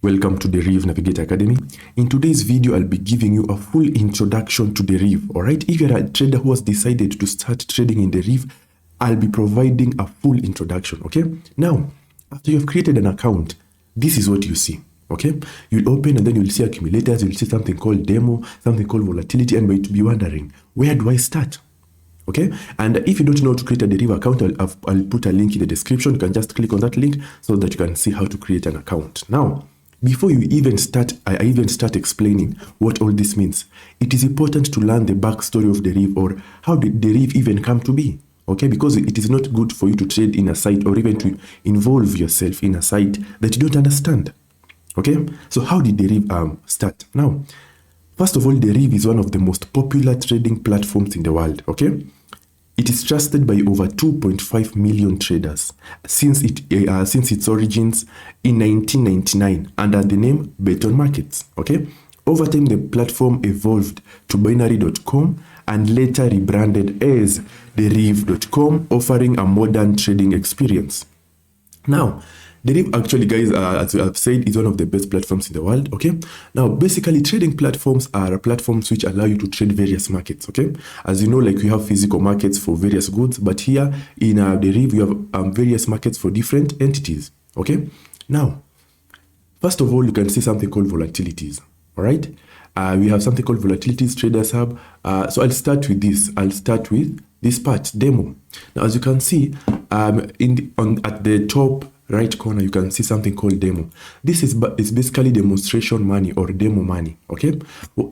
Welcome to DerivNavigatorAcademy. In today's video, I'll be giving you a full introduction to Deriv. Alright, if you're a trader who has decided to start trading in Deriv, I'll be providing a full introduction. Okay, now after you've created an account, this is what you see. Okay, you'll open and then you'll see accumulators, you'll see something called demo, something called volatility, and you'll be wondering, where do I start? Okay, and if you don't know how to create a Deriv account, I'll put a link in the description. You can just click on that link so that you can see how to create an account. Now, before you even start, I even start explaining what all this means, it is important to learn the backstory of Deriv, or how did Deriv even come to be. Okay, because it is not good for you to trade in a site or even to involve yourself in a site that you don't understand. Okay, so how did Deriv start? Now, first of all, Deriv is one of the most popular trading platforms in the world. Okay, it is trusted by over 2.5 million traders since its origins in 1999 under the name Beton Markets. Okay, over time the platform evolved to binary.com and later rebranded as Deriv.com, offering a modern trading experience. Now, Deriv actually, guys, as I've said, is one of the best platforms in the world. Okay, now basically trading platforms are platforms which allow you to trade various markets. Okay, as you know, like we have physical markets for various goods, but here in Deriv we have various markets for different entities. Okay, now first of all, you can see something called volatilities. All right, we have something called volatilities, Traders Hub. So I'll start with this. I'll start with this part, demo. Now, as you can see, at the top right corner, you can see something called demo. This is basically demonstration money or demo money. Okay,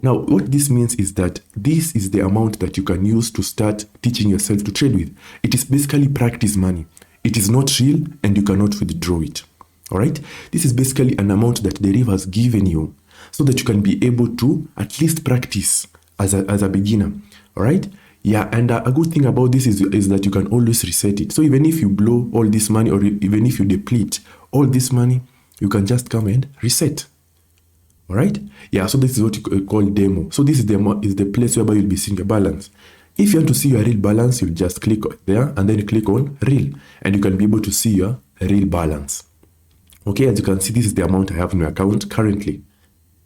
now what this means is that this is the amount that you can use to start teaching yourself to trade with. It is basically practice money. It is not real and you cannot withdraw it. All right, this is basically an amount that Deriv has given you so that you can be able to at least practice as a beginner. All right, yeah, and a good thing about this is that you can always reset it. So even if you blow all this money, or even if you deplete all this money, you can just come and reset. All right, yeah, so this is what you call demo. So this is the place whereby you'll be seeing your balance. If you want to see your real balance, you'll just click there and then click on real, and you can be able to see your real balance. Okay, as you can see, this is the amount I have in my account currently.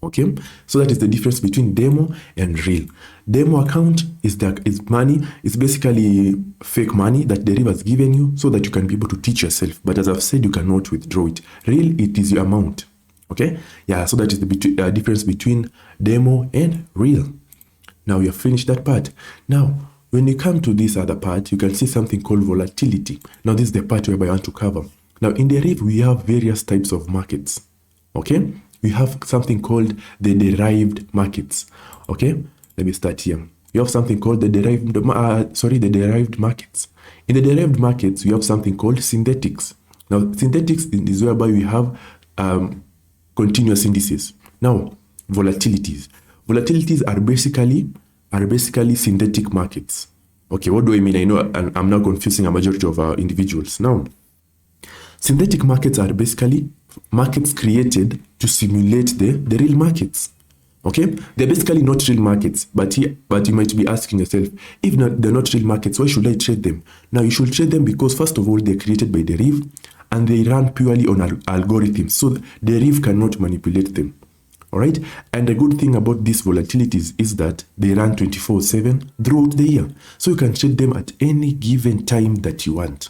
Okay, so that is the difference between demo and real. Demo account is money. It's basically fake money that Deriv has given you so that you can be able to teach yourself. But as I've said, you cannot withdraw it. Real, it is your amount. Okay, yeah, so that is the difference between demo and real. Now we have finished that part. Now, when you come to this other part, you can see something called volatility. Now this is the part where I want to cover. Now in Deriv, we have various types of markets. Okay, we have something called the derived markets. Okay, let me start here. You have something called the derived markets. In the derived markets, we have something called synthetics. Now, synthetics is whereby we have continuous indices. Now, volatilities. Volatilities are basically synthetic markets. Okay, what do I mean? I know I'm now confusing a majority of our individuals. Now, synthetic markets are basically markets created to simulate the real markets. Okay, they're basically not real markets, but you might be asking yourself, if they're not real markets, why should I trade them? Now you should trade them because first of all, they're created by Deriv and they run purely on algorithms, so Deriv cannot manipulate them. All right, and the good thing about these volatilities is that they run 24/7 throughout the year, so you can trade them at any given time that you want.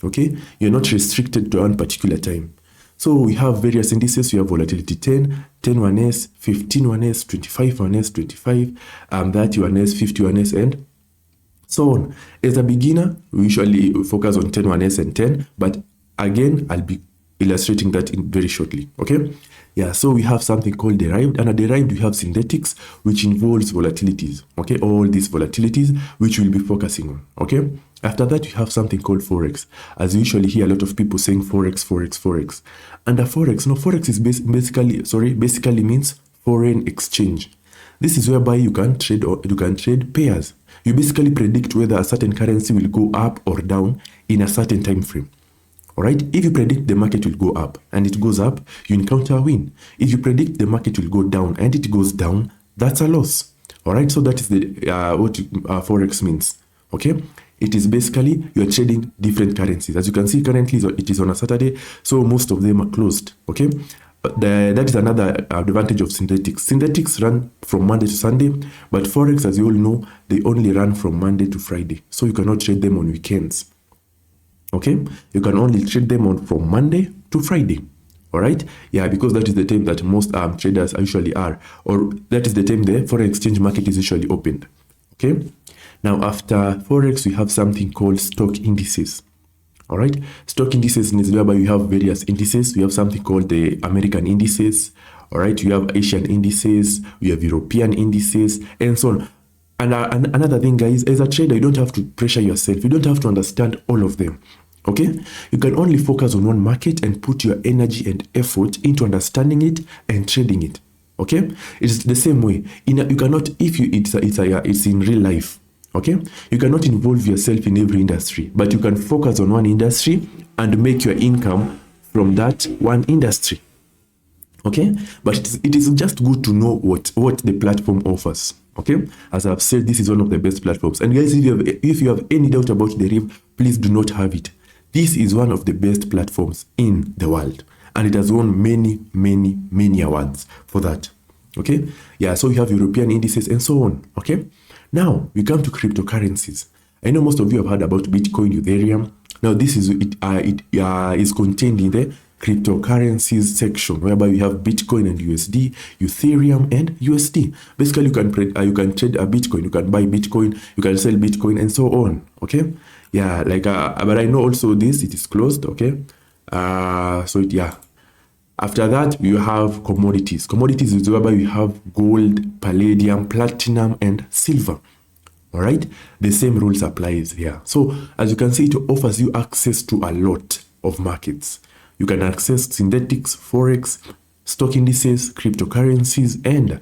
Okay, you're not restricted to one particular time. So we have various indices. We have volatility 10, 10-1S, 15-1S, 25-1S, 25, 30-1S, 50-1S, and so on. As a beginner, we usually focus on 10-1S and 10, but again, I'll be illustrating that very shortly. Okay, yeah, so we have something called derived, and a derived we have synthetics, which involves volatilities. Okay, all these volatilities which we'll be focusing on. Okay, after that, you have something called Forex. As you usually hear a lot of people saying Forex, Forex, Forex. And a Forex, no, Forex is basically means foreign exchange. This is whereby you can trade pairs. You basically predict whether a certain currency will go up or down in a certain time frame. All right, if you predict the market will go up and it goes up, you encounter a win. If you predict the market will go down and it goes down, that's a loss. All right, so that is what Forex means. Okay, it is basically you're trading different currencies. As you can see, currently it is on a Saturday, so most of them are closed. Okay, that is another advantage of synthetics. Synthetics run from Monday to Sunday, but Forex, as you all know, they only run from Monday to Friday. So you cannot trade them on weekends. Okay? You can only trade them from Monday to Friday. All right? Yeah, because that is the time that most traders usually are, or that is the time the foreign exchange market is usually opened. Okay? Now, after Forex, we have something called stock indices. All right? Stock indices is whereby we have various indices. We have something called the American indices. All right? We have Asian indices. We have European indices, and so on. And another thing, guys, as a trader, you don't have to pressure yourself. You don't have to understand all of them. Okay, you can only focus on one market and put your energy and effort into understanding it and trading it. Okay, it's the same way. You cannot, if you it's in real life. Okay, you cannot involve yourself in every industry, but you can focus on one industry and make your income from that one industry. Okay, but it is just good to know what the platform offers. Okay, as I've said, this is one of the best platforms. And guys, if you have any doubt about Deriv, please do not have it. This is one of the best platforms in the world, and it has won many awards for that. Okay, yeah, so you have European indices and so on. Okay, now we come to cryptocurrencies. I know most of you have heard about Bitcoin, Ethereum. Now this is is contained in the cryptocurrencies section, whereby we have Bitcoin and USD, Ethereum and USD. Basically, you can trade a Bitcoin, you can buy Bitcoin, you can sell Bitcoin, and so on. Okay. Yeah, like but I know also it is closed. Okay, yeah. After that, you have commodities. Commodities is whereby we have gold, palladium, platinum, and silver. All right, the same rules applies here. So as you can see, it offers you access to a lot of markets. You can access synthetics, Forex, stock indices, cryptocurrencies, and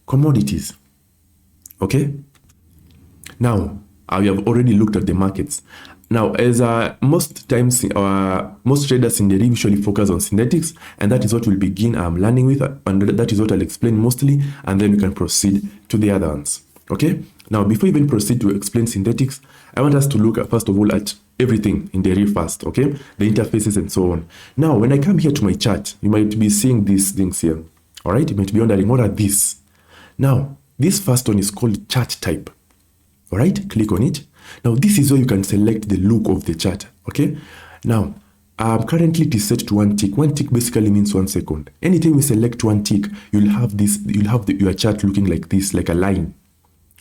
commodities. Okay, now we have already looked at the markets. Now, as most times, most traders in Deriv usually focus on synthetics, and that is what we'll begin learning with, and that is what I'll explain mostly, and then we can proceed to the other ones. Okay? Now, before we even proceed to explain synthetics, I want us to look at, first of all, at everything in Deriv first, okay? The interfaces and so on. Now, when I come here to my chart, you might be seeing these things here. All right? You might be wondering, what are these? Now, this first one is called chart type. All right, click on it. Now, this is where you can select the look of the chart. Okay. Now, currently it is set to 1 tick. 1 tick basically means 1 second. Anytime we select 1 tick, you'll have this. You'll have your chart looking like this, like a line.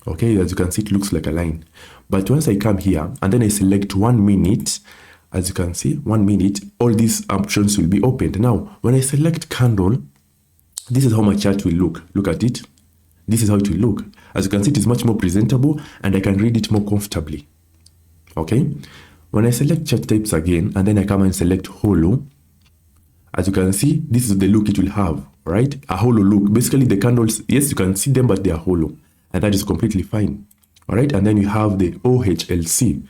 Okay, as you can see, it looks like a line. But once I come here and then I select 1 minute, as you can see, 1 minute, all these options will be opened. Now, when I select candle, this is how my chart will look. Look at it. This is how it will look. As you can see, it is much more presentable and I can read it more comfortably. Okay. When I select chart types again, and then I come and select hollow, as you can see, this is the look it will have, right? A hollow look. Basically, the candles, yes, you can see them, but they are hollow. And that is completely fine. All right. And then you have the OHLC.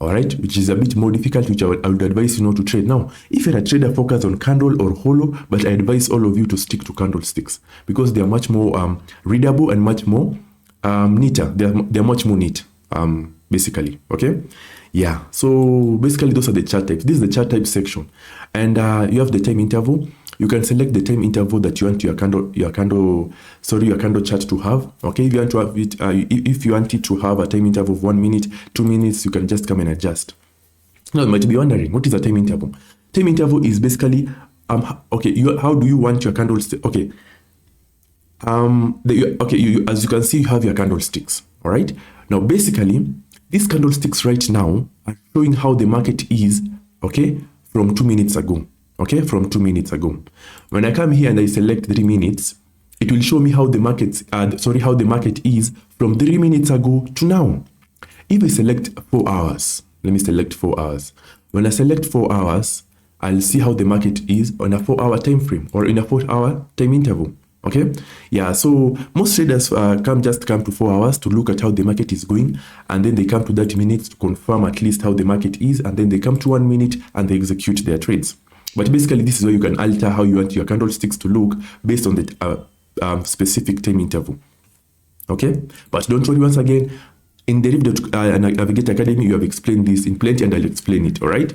All right, which is a bit more difficult, which I would advise you not to trade. Now, if you're a trader focused on candle or hollow, but I advise all of you to stick to candlesticks because they are much more readable and much more neater. They're much more neat, basically. Okay, yeah. So basically, those are the chart types. This is the chart type section, and you have the time interval. You can select the time interval that you want your candle chart to have. Okay, if you want to have it, if you want it to have a time interval of 1 minute, 2 minutes, you can just come and adjust. Now you might be wondering, what is a time interval? Time interval is basically okay. How do you want your candlestick? Okay, as you can see, you have your candlesticks. All right. Now, basically, these candlesticks right now are showing how the market is. Okay, from 2 minutes ago. Okay, from 2 minutes ago. When I come here and I select 3 minutes, it will show me how the market is from 3 minutes ago to now. If I select 4 hours, let me select 4 hours. When I select 4 hours, I'll see how the market is on a 4-hour time frame or in a 4-hour time interval. Okay, yeah. So most traders come to 4 hours to look at how the market is going, and then they come to 30 minutes to confirm at least how the market is, and then they come to 1 minute and they execute their trades. But basically, this is where you can alter how you want your candlesticks to look based on the specific time interval. Okay? But don't worry, once again, in DerivNavigator Academy, you have explained this in plenty and I'll explain it, all right?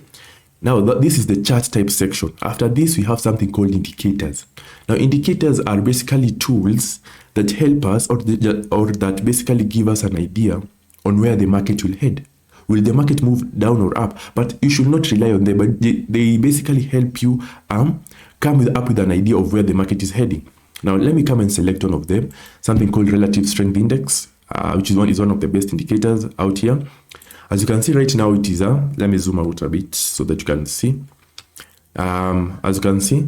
Now, this is the chart type section. After this, we have something called indicators. Now, indicators are basically tools that help us or that basically give us an idea on where the market will head. Will the market move down or up? But you should not rely on them, but they basically help you come up with an idea of where the market is heading. Now, let me come and select one of them, something called relative strength index, which is one of the best indicators out here. As you can see right now, it is let me zoom out a bit so that you can see. As you can see,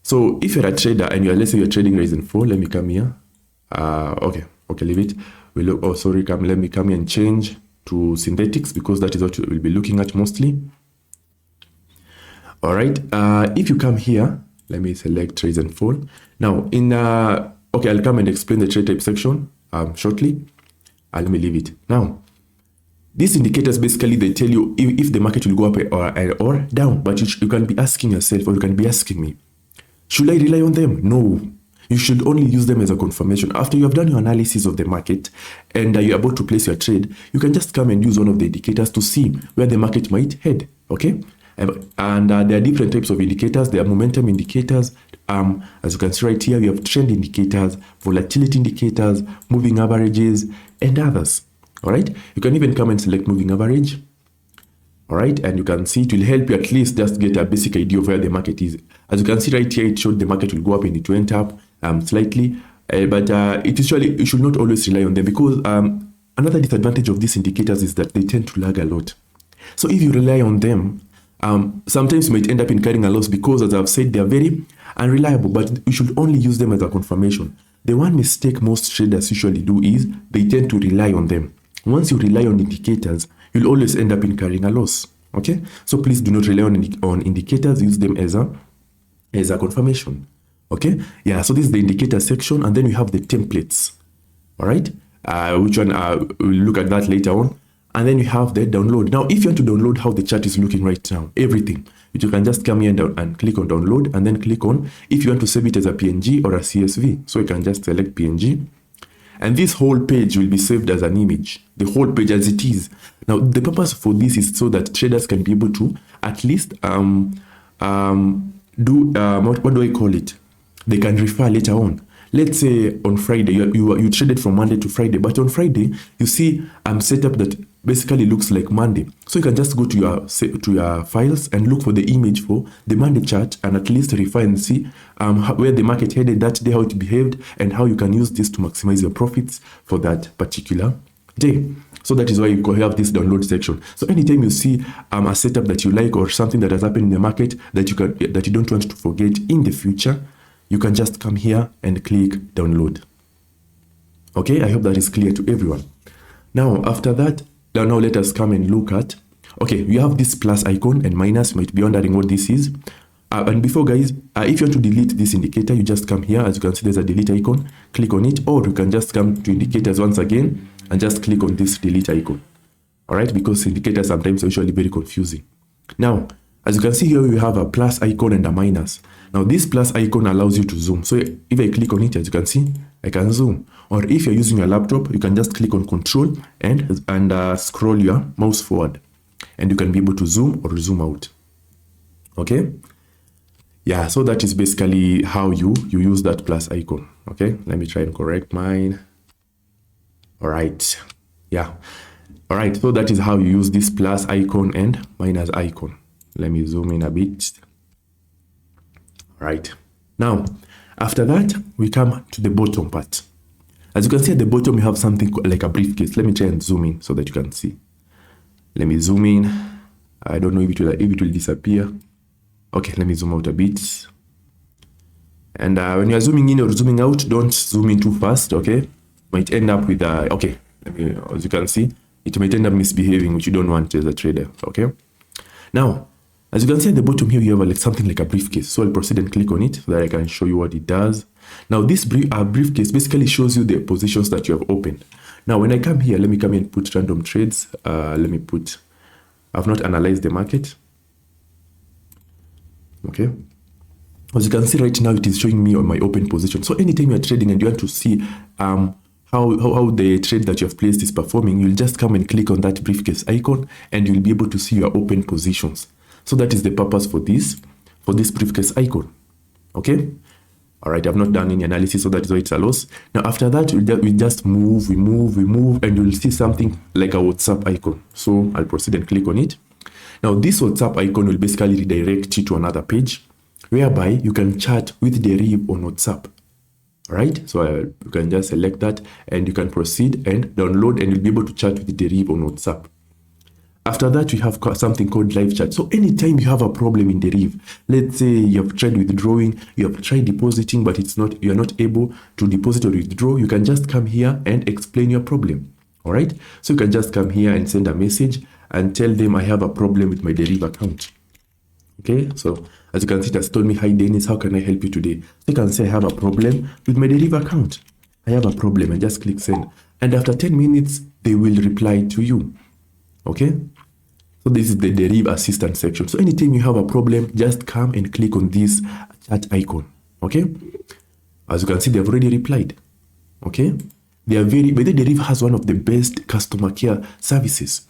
so if you're a trader and let's say you're trading rise and fall, let me come here. Okay, leave it. Let me come here and change to synthetics because that is what we'll be looking at mostly. All right. If you come here, let me select rise and fall. Now, I'll come and explain the trade type section shortly. Let me leave it now. These indicators basically they tell you if the market will go up or down, but you can be asking yourself, or you can be asking me, should I rely on them? No, you should only use them as a confirmation. After you have done your analysis of the market and you're about to place your trade, you can just come and use one of the indicators to see where the market might head. Okay, and there are different types of indicators. There are momentum indicators. As you can see right here, we have trend indicators, volatility indicators, moving averages, and others. All right, you can even come and select moving average. All right, and you can see it will help you at least just get a basic idea of where the market is. As you can see right here, it showed the market will go up and it went up slightly, but you should not always rely on them because another disadvantage of these indicators is that they tend to lag a lot. So if you rely on them, sometimes you might end up incurring a loss because, as I've said, they are very unreliable, but you should only use them as a confirmation. The one mistake most traders usually do is they tend to rely on them. Once you rely on indicators, you'll always end up incurring a loss. Okay, so please do not rely on indicators. Use them as a confirmation. Okay, yeah. So this is the indicator section, and then we have the templates. All right, which one we'll look at that later on. And then you have the download. Now, if you want to download how the chart is looking right now, everything, you can just come here and click on download, and then click on if you want to save it as a PNG or a CSV. So you can just select PNG. And this whole page will be saved as an image, the whole page as it is. Now, the purpose for this is so that traders can be able to at least what do I call it? They can refer later on. Let's say on Friday, you traded from Monday to Friday, but on Friday, you see setup that basically looks like Monday. So you can just go to your files and look for the image for the Monday chart and at least refer and see where the market headed that day, how it behaved, and how you can use this to maximize your profits for that particular day. So that is why you have this download section. So anytime you see a setup that you like or something that has happened in the market that you don't want to forget in the future, you can just come here and click download. Okay, I hope that is clear to everyone. Now, after that, now let us come and look at, okay, we have this plus icon and minus. You might be wondering what this is. And before, guys, if you want to delete this indicator, you just come here. As you can see, there's a delete icon. Click on it, or you can just come to indicators once again and just click on this delete icon. All right, because indicators sometimes are usually very confusing. Now, as you can see here, we have a plus icon and a minus. Now, this plus icon allows you to zoom. So if I click on it, as you can see, I can zoom. Or if you're using your laptop, you can just click on Control and scroll your mouse forward. And you can be able to zoom or zoom out. Okay? Yeah, so that is basically how you use that plus icon. Okay? Let me try and correct mine. All right. Yeah. All right, so that is how you use this plus icon and minus icon. Let me zoom in a bit. Right. Now, after that, we come to the bottom part. As you can see at the bottom, we have something like a briefcase. Let me try and zoom in so that you can see. Let me zoom in. I don't know if it will disappear. Okay, let me zoom out a bit. And when you are zooming in or zooming out, don't zoom in too fast, okay? Might end up with, okay, as you can see, it might end up misbehaving, which you don't want as a trader, okay? Now, as you can see at the bottom here, you have something like a briefcase. So I'll proceed and click on it so that I can show you what it does. Now, this briefcase basically shows you the positions that you have opened. Now, when I come here, let me come and put random trades. I've not analyzed the market. Okay. As you can see right now, it is showing me on my open position. So anytime you're trading and you want to see how the trade that you have placed is performing, you'll just come and click on that briefcase icon and you'll be able to see your open positions. So that is the purpose for this briefcase icon. Okay. All right, I've not done any analysis, so that is why it's a loss. Now, after that, we just move, and you'll see something like a WhatsApp icon. So I'll proceed and click on it. Now, this WhatsApp icon will basically redirect you to another page whereby you can chat with Deriv on WhatsApp. All right, so you can just select that and you can proceed and download, and you'll be able to chat with Deriv on WhatsApp. After that, we have something called live chat. So anytime you have a problem in Deriv, let's say you have tried withdrawing, you have tried depositing, but you're not able to deposit or withdraw, you can just come here and explain your problem. All right. So you can just come here and send a message and tell them, I have a problem with my Deriv account. Okay. So as you can see, it has told me, hi Dennis, how can I help you today? So you can say, I have a problem with my Deriv account. I have a problem, and just click send. And after 10 minutes, they will reply to you. Okay. So this is the Deriv assistant section. So anytime you have a problem, just come and click on this chat icon. Okay. As you can see, they've already replied. Okay. But the Deriv has one of the best customer care services.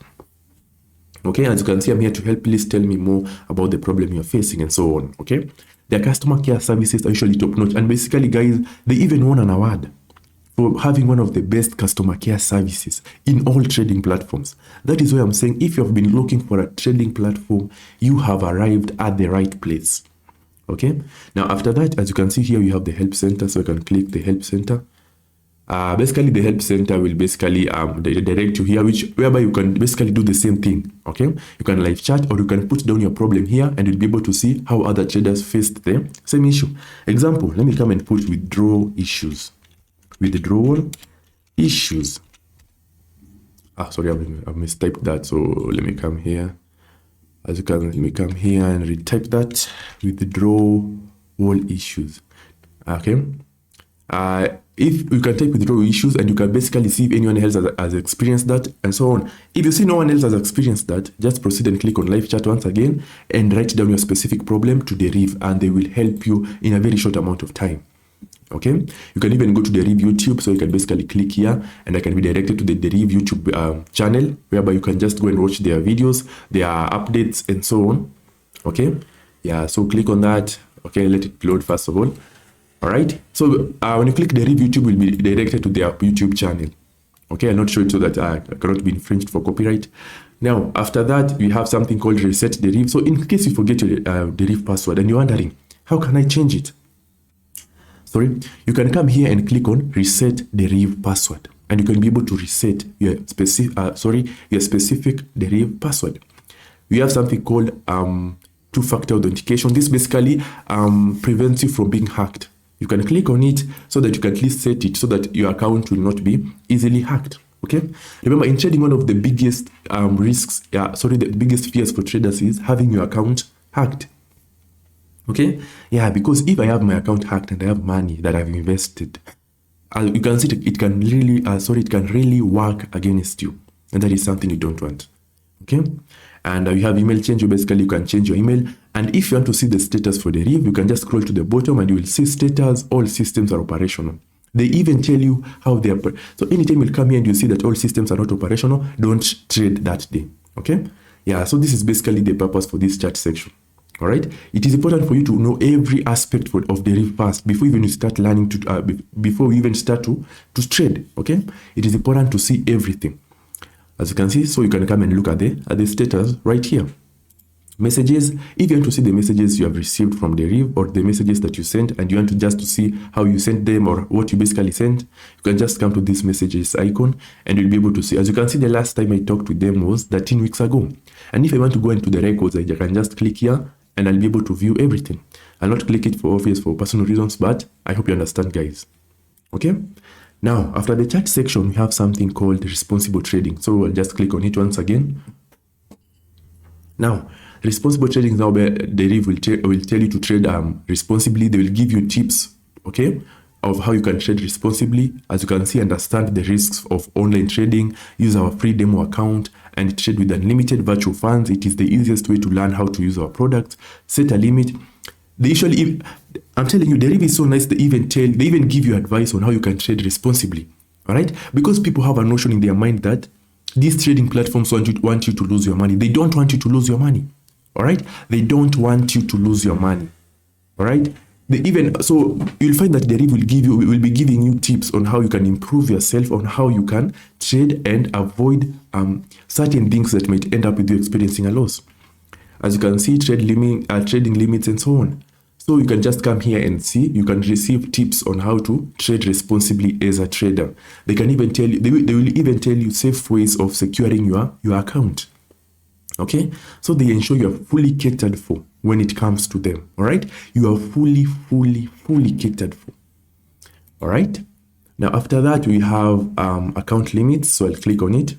Okay. As you can see, I'm here to help. Please tell me more about the problem you're facing and so on. Okay. Their customer care services are usually top notch. And basically, guys, they even won an award for having one of the best customer care services in all trading platforms. That is why I'm saying, if you have been looking for a trading platform, you have arrived at the right place. Okay. Now, after that, as you can see here, you have the help center. So you can click the help center. Basically, the help center will basically direct you here, whereby you can basically do the same thing. Okay. You can live chat, or you can put down your problem here, and you'll be able to see how other traders faced the same issue. Example, let me come and put withdrawal issues. Withdrawal issues. Sorry, I've mistyped that. So let me come here. Let me come here and retype that. Withdrawal issues. Okay. If you can type withdrawal issues, and you can basically see if anyone else has experienced that and so on. If you see no one else has experienced that, just proceed and click on live chat once again and write down your specific problem to Deriv, and they will help you in a very short amount of time. Okay, you can even go to Deriv YouTube, so you can basically click here and I can be directed to the Deriv YouTube channel, whereby you can just go and watch their videos, their updates and so on. Okay, yeah, so click on that. Okay, let it load first of all. All right, so when you click Deriv YouTube, will be directed to their YouTube channel. Okay, I'll not show it so that I cannot be infringed for copyright. Now, after that, we have something called reset Deriv. So in case you forget your Deriv password and you're wondering, how can I change it? Sorry, you can come here and click on reset Deriv password, and you can be able to reset your specific Deriv password. We have something called two-factor authentication. This basically prevents you from being hacked. You can click on it so that you can at least set it so that your account will not be easily hacked. Okay. Remember, in trading, one of the biggest the biggest fears for traders is having your account hacked. Okay, yeah, because if I have my account hacked and I have money that I've invested, you can see it can really work against you, and that is something you don't want. Okay, and you have email change. You can change your email, and if you want to see the status for Deriv, you can just scroll to the bottom and you will see status. All systems are operational. They even tell you how they are. So anytime you come here and you see that all systems are not operational, don't trade that day. Okay, yeah. So this is basically the purpose for this chat section. All right, it is important for you to know every aspect of Deriv first before even you start learning to before you even start to trade. Okay, it is important to see everything, as you can see. So you can come and look at the status right here. Messages. If you want to see the messages you have received from Deriv, or the messages that you sent, and you want to see how you sent them or what you basically sent, you can just come to this messages icon and you'll be able to see. As you can see, the last time I talked with them was 13 weeks ago. And if I want to go into the records, I can just click here and I'll be able to view everything. I'll not click it for personal reasons, but I hope you understand, guys. Okay. Now, after the chat section, we have something called responsible trading. So I'll just click on it once again. Now, responsible trading is now where Deriv will tell you to trade responsibly. They will give you tips, okay, of how you can trade responsibly. As you can see, understand the risks of online trading, use our free demo account, and trade with unlimited virtual funds. It is the easiest way to learn how to use our products. Set a limit. I'm telling you, Deriv is so nice. They even give you advice on how you can trade responsibly. All right, because people have a notion in their mind that these trading platforms want you to lose your money. They don't want you to lose your money. All right, they don't want you to lose your money. All right, so you'll find that Deriv will be giving you tips on how you can improve yourself, on how you can trade and avoid certain things that might end up with you experiencing a loss. As you can see, trading limits and so on. So you can just come here and see, you can receive tips on how to trade responsibly as a trader. They can even tell you, they will even tell you safe ways of securing your account. Okay, so they ensure you're fully catered for when it comes to them. All right, you are fully catered for. All right, now after that we have account limits. So I'll click on it.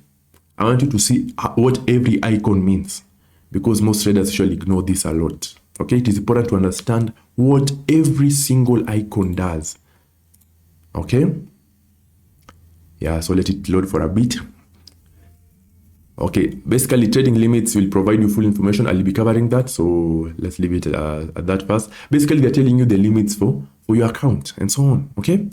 I want you to see what every icon means, because most traders usually ignore this a lot. Okay, it is important to understand what every single icon does. Okay, yeah, so let it load for a bit. Okay, basically trading limits will provide you full information. I'll be covering that, so let's leave it at that first. Basically, they're telling you the limits for your account and so on. Okay,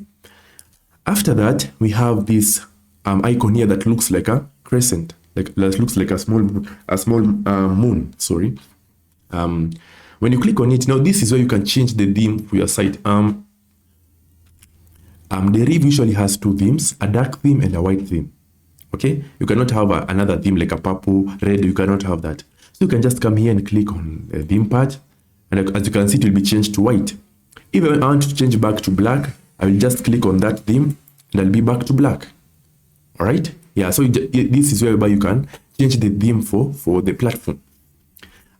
after that we have this icon here that looks like a crescent, that looks like a small moon. Sorry. When you click on it, now this is where you can change the theme for your site. Deriv usually has two themes, a dark theme and a white theme. Okay, you cannot have another theme like a purple, red. You cannot have that. So you can just come here and click on the theme part, and as you can see, it will be changed to white. If I want to change back to black, I will just click on that theme, and I'll be back to black. All right, yeah. So this is whereby you can change the theme for the platform.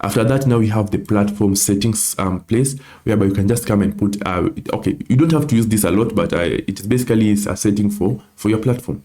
After that, now we have the platform settings place, whereby you can just come and put. Okay, you don't have to use this a lot, but it basically is a setting for your platform.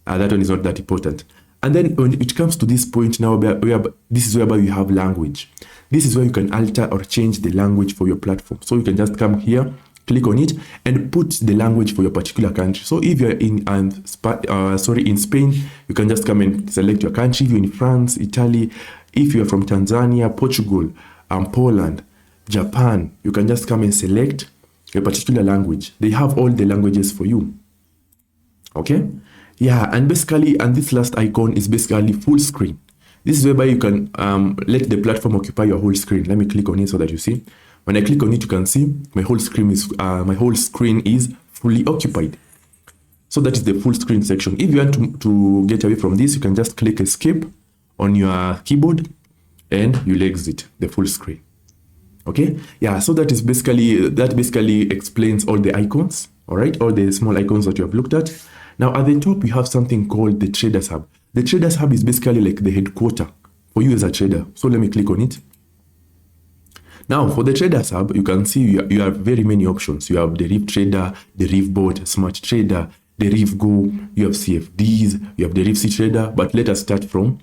That one is not that important. And then when it comes to this point now, this is whereby you have language. This is where you can alter or change the language for your platform. So you can just come here, click on it, and put the language for your particular country. So if you're in Spain, you can just come and select your country. If you're in France, Italy, if you're from Tanzania, Portugal, Poland, Japan, you can just come and select a particular language. They have all the languages for you. Okay? Yeah, and this last icon is basically full screen. This is whereby you can let the platform occupy your whole screen. Let me click on it so that you see. When I click on it, you can see my whole screen is fully occupied. So that is the full screen section. If you want to get away from this, you can just click escape on your keyboard and you'll exit the full screen. Okay, yeah, so that basically explains all the icons. All right, all the small icons that you have looked at. Now at the top, we have something called the Trader Hub. The Trader Hub is basically like the headquarters for you as a trader. So let me click on it. Now for the Trader Hub, you can see you have very many options. You have Deriv Trader, Deriv Bot, Smart Trader, Deriv Go, you have CFDs, you have Deriv C Trader, but let us start from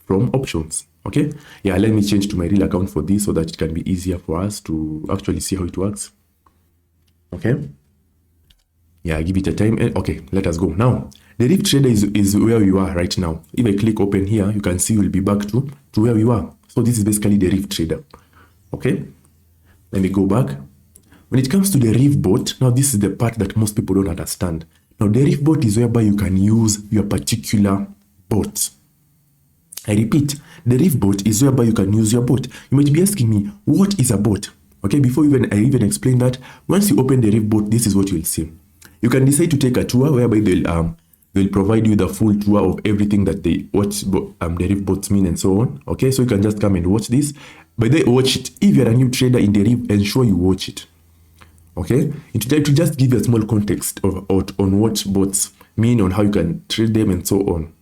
options. Okay, yeah, let me change to my real account for this so that it can be easier for us to actually see how it works. Okay. Yeah, give it a time. Okay, let us go. Now, the Deriv Trader is where you are right now. If I click open here, you can see we'll be back to where we were. So this is basically the Deriv Trader. Okay, let me go back. When it comes to the Deriv Bot, now this is the part that most people don't understand. Now, the Deriv Bot is whereby you can use your particular bot. I repeat, the Deriv Bot is whereby you can use your bot. You might be asking me, what is a bot? Okay, before I even explain that, once you open the Deriv Bot, this is what you'll see. You can decide to take a tour whereby they'll provide you the full tour of everything that Deriv bots mean and so on. Okay, so you can just come and watch this. But they watch it. If you're a new trader in Deriv, ensure you watch it. Okay, to just give you a small context on what bots mean, on how you can trade them and so on.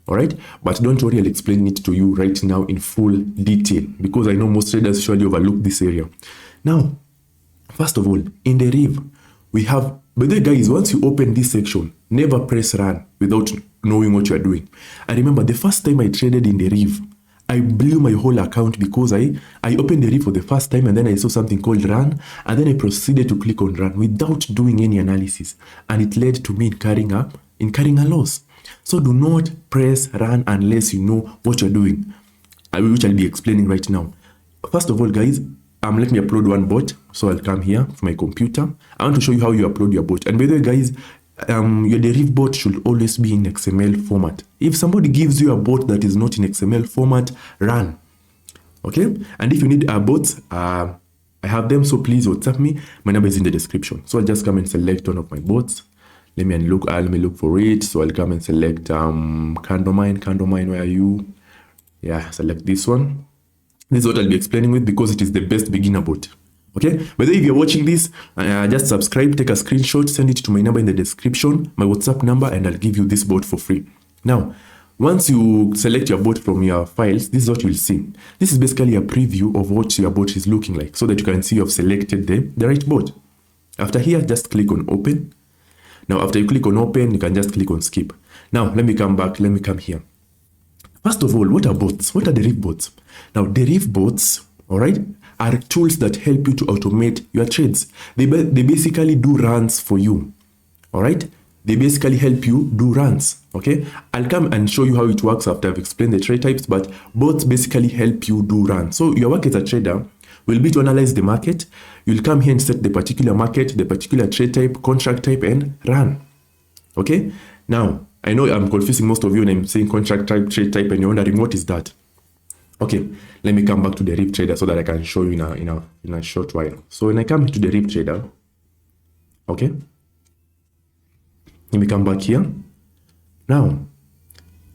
All right, but don't worry, I'll explain it to you right now in full detail, because I know most traders usually overlook this area. Now, first of all, in Deriv, we have. But then guys, once you open this section, never press run without knowing what you are doing. I remember the first time I traded in Deriv, I blew my whole account because I opened Deriv for the first time and then I saw something called run, and then I proceeded to click on run without doing any analysis, and it led to me incurring a loss. So do not press run unless you know what you're doing, which I'll be explaining right now. First of all, guys, let me upload one bot. So I'll come here for my computer. I want to show you how you upload your bot. And by the way, guys, your Deriv bot should always be in XML format. If somebody gives you a bot that is not in XML format, run. Okay, and if you need bots, I have them, so please WhatsApp me. My number is in the description. So I'll just come and select one of my bots. Let me look for it. So I'll come and select Candlemine, where are you? Yeah, select this one. This is what I'll be explaining with, because it is the best beginner bot. Okay, but if you're watching this, just subscribe, take a screenshot, send it to my number in the description, my WhatsApp number, and I'll give you this bot for free. Now, once you select your bot from your files, this is what you'll see. This is basically a preview of what your bot is looking like, so that you can see you've selected the right bot. After here, just click on open. Now, after you click on open, you can just click on skip. Now, let me come back. Let me come here. First of all, what are bots? What are Deriv bots? Now, Deriv bots, all right, are tools that help you to automate your trades. They basically do runs for you, all right? They basically help you do runs, okay? I'll come and show you how it works after I've explained the trade types, but bots basically help you do runs. So your work as a trader will be to analyze the market. You'll come here and set the particular market, the particular trade type, contract type, and run, okay? Now, I know I'm confusing most of you when I'm saying contract type, trade type, and you're wondering, what is that? Okay, let me come back to the Deriv Trader so that I can show you in a short while. So when I come to the Deriv Trader, okay, let me come back here. Now,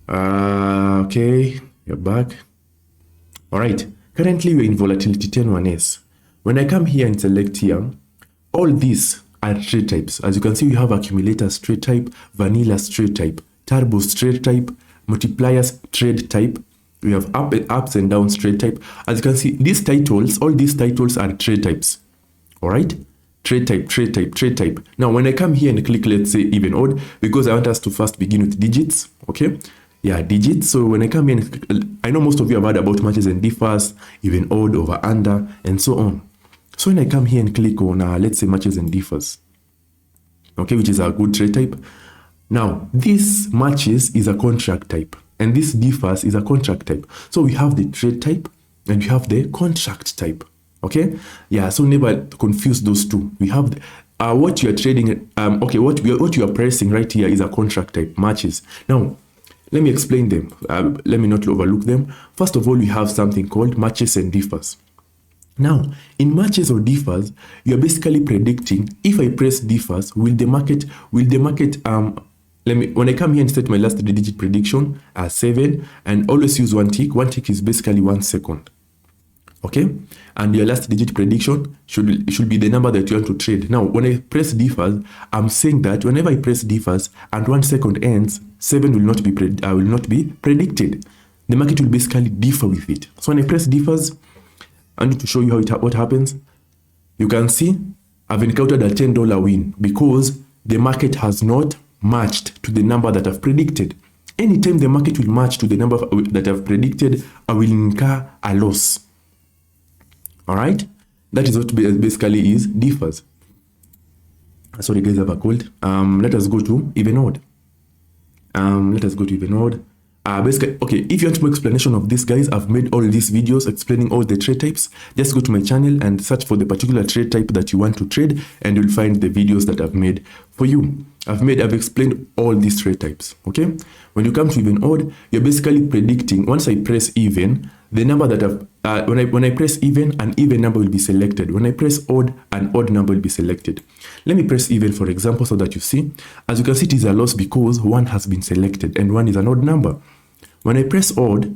okay, you're back. All right, currently we're in volatility 10-1S. When I come here and select here, all these are trade types. As you can see, we have accumulators trade type, vanillas trade type, turbos trade type, multipliers trade type. We have ups and downs trade type. As you can see, these titles, all these titles are trade types. All right? Trade type, trade type, trade type. Now, when I come here and click, let's say even odd, because I want us to first begin with digits. Okay? Yeah, digits. So when I come here, I know most of you have heard about matches and differs, even odd, over, under, and so on. So when I come here and click on, let's say matches and differs, okay, which is a good trade type. Now, this matches is a contract type, and this differs is a contract type. So we have the trade type and we have the contract type. Okay, yeah, so never confuse those two. We have what you are trading. Okay, what you are pressing right here is a contract type, matches. Now, let me explain them. Let me not overlook them. First of all, we have something called matches and differs. Now, in matches or differs, you are basically predicting, if I press differs, will the market, when I come here and set my last digit prediction as 7, and always use one tick. One tick is basically 1 second. Okay? And your last digit prediction should be the number that you want to trade. Now, when I press differs, I'm saying that whenever I press differs and 1 second ends, 7 will not be predicted. The market will basically differ with it. So when I press differs, I need to show you what happens. You can see I've encountered a $10 win because the market has not matched to the number that I've predicted. Anytime the market will match to the number that I've predicted, I will incur a loss. All right? That is what basically is differs. Sorry guys, I have a cold. Let us go to even odd. Basically, okay, if you want more explanation of this, guys, I've made all these videos explaining all the trade types. Just go to my channel and search for the particular trade type that you want to trade, and you'll find the videos that I've made for you. I've explained all these trade types, okay? When you come to even odd, you're basically predicting, once I press even, the number that when I press even, an even number will be selected. When I press odd, an odd number will be selected. Let me press even, for example, so that you see. As you can see, it is a loss because 1 has been selected and 1 is an odd number. When I press odd,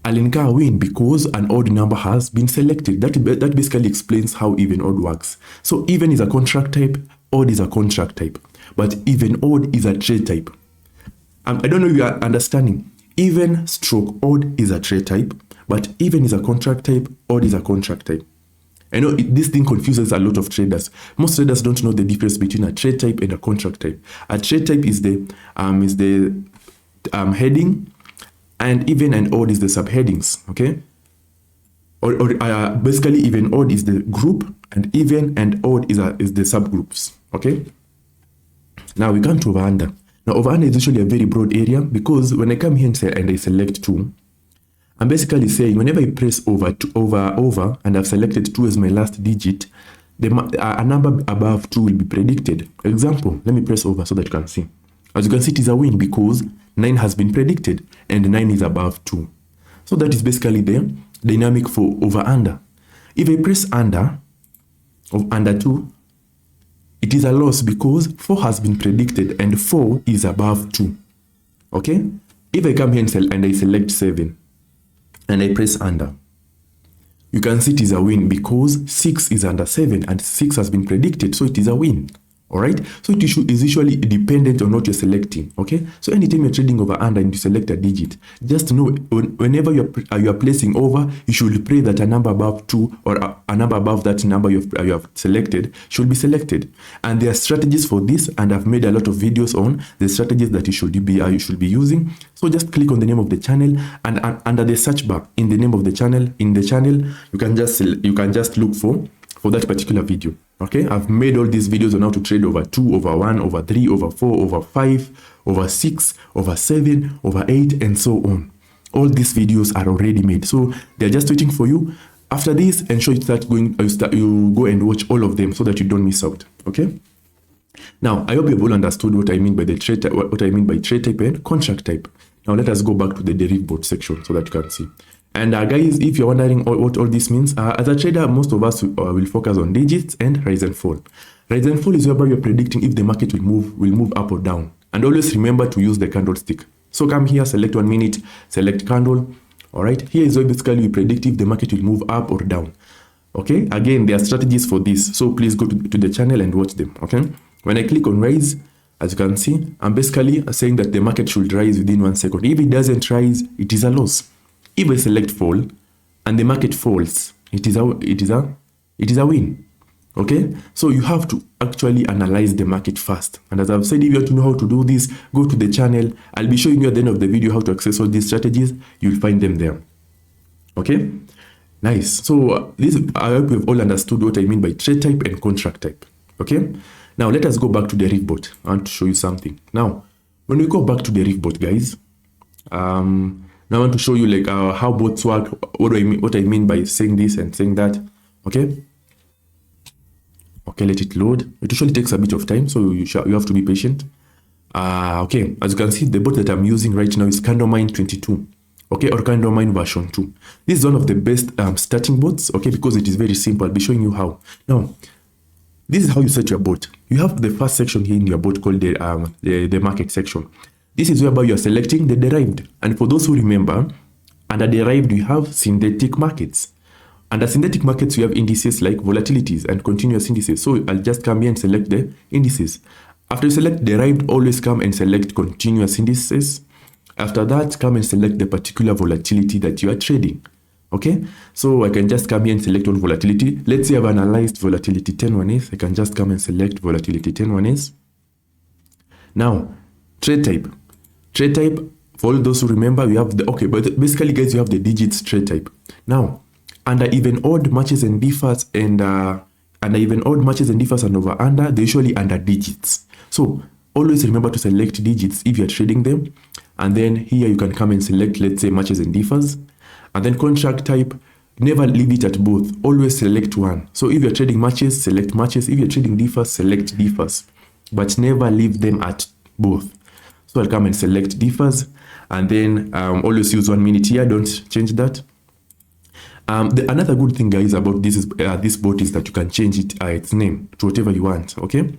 I'll incur a win because an odd number has been selected. That basically explains how even odd works. So even is a contract type, odd is a contract type, but even odd is a trade type. I don't know if you are understanding. Even stroke odd is a trade type, but even is a contract type, odd is a contract type. I know this thing confuses a lot of traders. Most traders don't know the difference between a trade type and a contract type. A trade type is the heading, and even and odd is the subheadings. Okay, or basically even odd is the group, and even and odd is the subgroups. Okay. Now we come to over under. Now over under is usually a very broad area because when I come here and I select 2, I'm basically saying whenever I press over and I've selected 2 as my last digit, a number above 2 will be predicted. For example, let me press over so that you can see. As you can see, it is a win because 9 has been predicted and 9 is above 2. So that is basically the dynamic for over under. If I press under, of under 2, it is a loss because 4 has been predicted and 4 is above 2. Okay? If I come here and I select 7 and I press under, you can see it is a win because 6 is under 7 and 6 has been predicted, so it is a win. Alright, so it is usually dependent on what you're selecting. Okay, so anytime you're trading over under and you select a digit, just know whenever you are placing over, you should pray that a number above 2 or a number above that number you have selected should be selected. And there are strategies for this, and I've made a lot of videos on the strategies that you should be using. So just click on the name of the channel, and under the search bar in the name of the channel, you can just look for that particular video. Okay, I've made all these videos on how to trade over 2, over 1, over 3, over 4, over 5, over 6, over 7, over 8, and so on. All these videos are already made, so they're just waiting for you. After this, ensure you go and watch all of them so that you don't miss out. Okay. Now, I hope you've all understood what I mean by the trade, what I mean by trade type and contract type. Now let us go back to the Deriv bot section so that you can see. And guys, if you're wondering what all this means, as a trader, most of us will focus on digits and rise and fall. Rise and fall is whereby you're predicting if the market will move up or down. And always remember to use the candlestick. So come here, select 1 minute, select candle. All right, here is where basically we predict if the market will move up or down. Okay, again, there are strategies for this. So please go to the channel and watch them. Okay, when I click on rise, as you can see, I'm basically saying that the market should rise within 1 second. If it doesn't rise, it is a loss. If I select fall and the market falls, it is a win. Okay, so you have to actually analyze the market first. And as I've said, if you want to know how to do this, go to the channel. I'll be showing you at the end of the video how to access all these strategies. You'll find them there. Okay, nice. So I hope you've all understood what I mean by trade type and contract type. Okay, now let us go back to the Deriv bot. I want to show you something. Now, when we go back to the Deriv bot, guys, now I want to show you like how bots work, what I mean by saying this and saying that. Okay. Okay, let it load. It usually takes a bit of time, so you have to be patient. Okay, as you can see, the bot that I'm using right now is CandleMine 22. Okay, or CandleMine version 2. This is one of the best starting bots. Okay, because it is very simple. I'll be showing you how. Now, this is how you set your bot. You have the first section here in your bot called the market section. This is whereby you are selecting the derived. And for those who remember, under derived, you have synthetic markets. Under synthetic markets, you have indices like volatilities and continuous indices. So I'll just come here and select the indices. After you select derived, always come and select continuous indices. After that, come and select the particular volatility that you are trading. Okay, so I can just come here and select on volatility. Let's say I've analyzed volatility 10-1s. I can just come and select volatility 10-1s. Now, trade type. Trade type, for all those who remember, we have the, okay, but basically guys, you have the digits trade type. Now, under even odd matches and differs and over under, they're usually under digits. So always remember to select digits if you're trading them. And then here you can come and select, let's say, matches and differs. And then contract type, never leave it at both. Always select one. So if you're trading matches, select matches. If you're trading differs, select differs. But never leave them at both. So I'll come and select differs, and then always use 1 minute here. Don't change that. Another good thing, guys, about this is this bot is that you can change its name to whatever you want. Okay.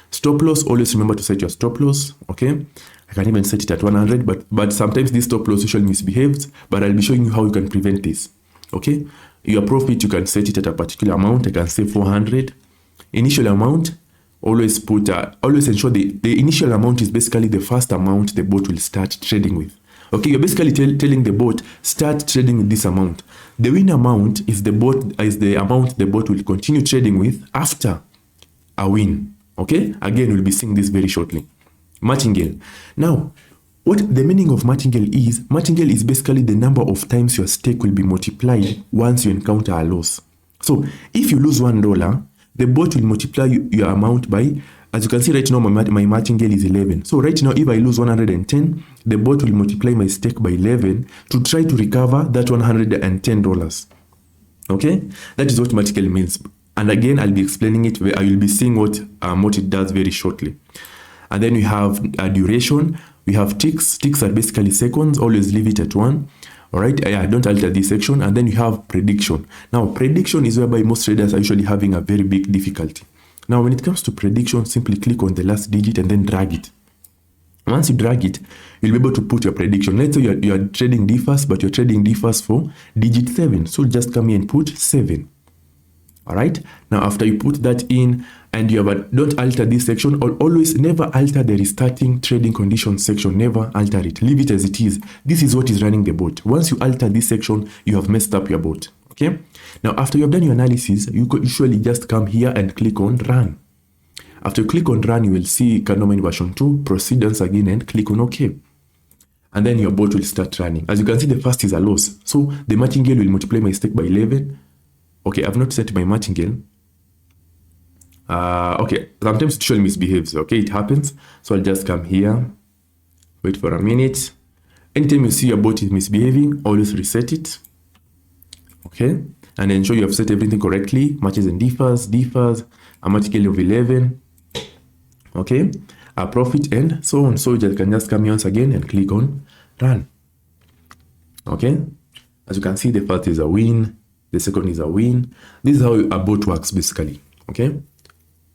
Stop loss. Always remember to set your stop loss. Okay. I can even set it at 100, but sometimes this stop loss usually misbehaves. But I'll be showing you how you can prevent this. Okay. Your profit, you can set it at a particular amount. I can say 400. Initial amount. Always ensure the initial amount is basically the first amount the bot will start trading with. Okay, you're basically telling the bot, start trading with this amount. The win amount is the amount the bot will continue trading with after a win. Okay, again, we'll be seeing this very shortly. Martingale. Now, what the meaning of martingale is basically the number of times your stake will be multiplied once you encounter a loss. So if you lose $1, the bot will multiply your amount by, as you can see right now, my martingale is 11. So right now, if I lose 110, the bot will multiply my stake by 11 to try to recover that $110. Okay, that is what martingale means. And again, I'll be explaining it. I will be seeing what it does very shortly. And then we have duration. We have ticks. Ticks are basically seconds. Always leave it at 1. All right, yeah, don't alter this section. And then you have prediction. Now, prediction is whereby most traders are usually having a very big difficulty. Now, when it comes to prediction, simply click on the last digit and then drag it. Once you drag it, you'll be able to put your prediction. Let's say you are trading DFAS, but you're trading DFAS for digit 7. So just come here and put 7. All right. Now, after you put that in and you have don't alter this section, or always never alter the restarting trading conditions section. Never alter it. Leave it as it is. This is what is running the bot. Once you alter this section, you have messed up your bot. Okay. Now, after you have done your analysis, you could usually just come here and click on run. After you click on run, you will see Candleman version 2. Proceed once again and click on OK. And then your bot will start running. As you can see, the first is a loss. So the martingale will multiply my stake by 11. Okay, I've not set my martingale. Okay, sometimes it usually misbehaves. Okay, it happens. So I'll just come here, wait for a minute. Anytime you see your bot is misbehaving, always reset it. Okay, and ensure you have set everything correctly. Matches and differs, a martingale of 11. Okay, a profit and so on. So you can just come here once again and click on run. Okay, as you can see, the first is a win. The second is a win. This is how a bot works basically. Okay.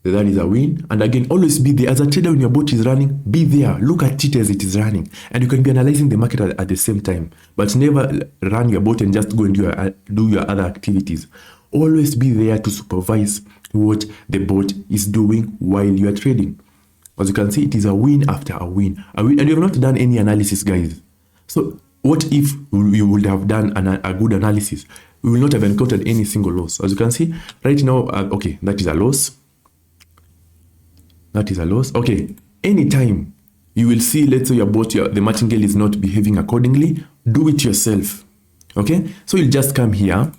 The third is a win. And again, always be there. As a trader, when your bot is running, be there. Look at it as it is running. And you can be analyzing the market at the same time. But never run your bot and just go and do your other activities. Always be there to supervise what the bot is doing while you are trading. As you can see, it is a win after a win. And you have not done any analysis, guys. So what if you would have done a good analysis? We will not have encountered any single loss. As you can see right now, okay, that is a loss. That is a loss. Okay, anytime you will see, let's say your bot, the martingale is not behaving accordingly, do it yourself. Okay, so you'll just come here